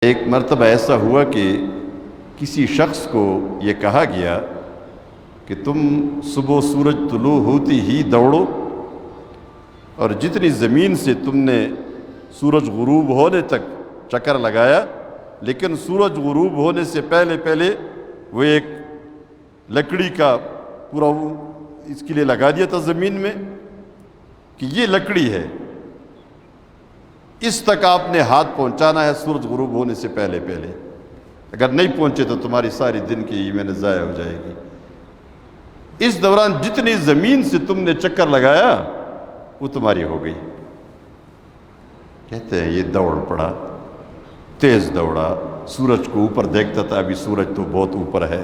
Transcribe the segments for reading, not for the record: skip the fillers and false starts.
ایک مرتبہ ایسا ہوا کہ کسی شخص کو یہ کہا گیا کہ تم صبح سورج طلوع ہوتی ہی دوڑو، اور جتنی زمین سے تم نے سورج غروب ہونے تک چکر لگایا، لیکن سورج غروب ہونے سے پہلے پہلے وہ ایک لکڑی کا پورا اس کے لیے لگا دیا تھا زمین میں کہ یہ لکڑی ہے، اس تک آپ نے ہاتھ پہنچانا ہے سورج غروب ہونے سے پہلے پہلے، اگر نہیں پہنچے تو تمہاری ساری دن کی محنت ضائع ہو جائے گی۔ اس دوران جتنی زمین سے تم نے چکر لگایا وہ تمہاری ہو گئی۔ کہتے ہیں یہ دوڑ پڑا، تیز دوڑا، سورج کو اوپر دیکھتا تھا، ابھی سورج تو بہت اوپر ہے،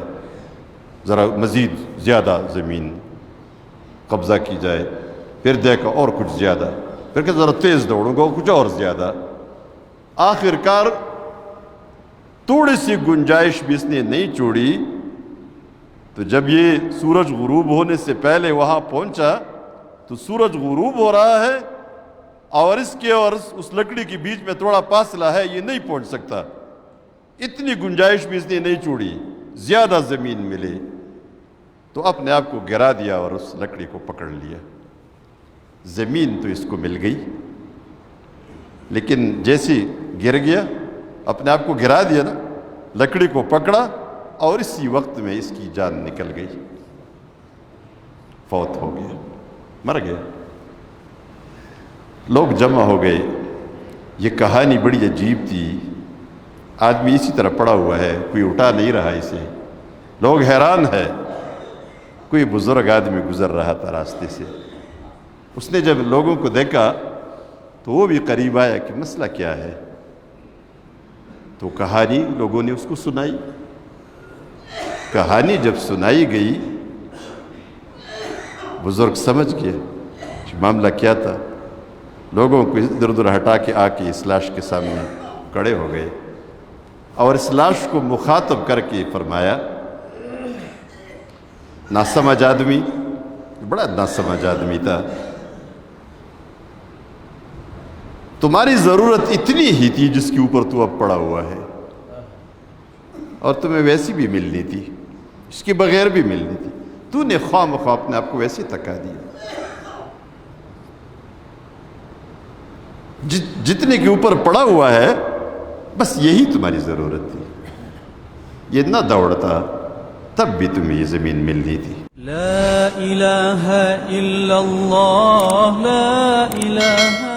ذرا مزید زیادہ زمین قبضہ کی جائے، پھر دیکھا اور کچھ زیادہ، پھر کہ ذرا تیز دوڑوں گا کچھ اور زیادہ، آخر کار تھوڑی سی گنجائش بھی اس نے نہیں چھوڑی، تو جب یہ سورج غروب ہونے سے پہلے وہاں پہنچا تو سورج غروب ہو رہا ہے اور اس کے اور اس لکڑی کے بیچ میں تھوڑا فاصلہ ہے، یہ نہیں پہنچ سکتا، اتنی گنجائش بھی اس نے نہیں چھوڑی، زیادہ زمین ملے تو اپنے آپ کو گرا دیا اور اس لکڑی کو پکڑ لیا۔ زمین تو اس کو مل گئی، لیکن جیسے گر گیا اپنے آپ کو گرا دیا نا، لکڑی کو پکڑا اور اسی وقت میں اس کی جان نکل گئی، فوت ہو گیا، مر گیا۔ لوگ جمع ہو گئے، یہ کہانی بڑی عجیب تھی، آدمی اسی طرح پڑا ہوا ہے، کوئی اٹھا نہیں رہا اسے، لوگ حیران ہے۔ کوئی بزرگ آدمی گزر رہا تھا راستے سے، اس نے جب لوگوں کو دیکھا تو وہ بھی قریب آیا کہ مسئلہ کیا ہے، تو کہانی لوگوں نے اس کو سنائی۔ کہانی جب سنائی گئی بزرگ سمجھ گیا کہ معاملہ کیا تھا، لوگوں کو ادھر ادھر ہٹا کے آ کے اس لاش کے سامنے کھڑے ہو گئے اور اس لاش کو مخاطب کر کے فرمایا، ناسمجھ آدمی، بڑا ناسمجھ آدمی تھا، تمہاری ضرورت اتنی ہی تھی جس کے اوپر تو اب پڑا ہوا ہے، اور تمہیں ویسی بھی ملنی تھی، اس کے بغیر بھی ملنی تھی، تو نے خواہ مخواہ اپنے آپ کو ویسے تھکا دیا، جتنے کے اوپر پڑا ہوا ہے بس یہی تمہاری ضرورت تھی، یہ نہ دوڑتا تب بھی تمہیں یہ زمین ملنی تھی۔ لا الہ الا اللہ، لا الہ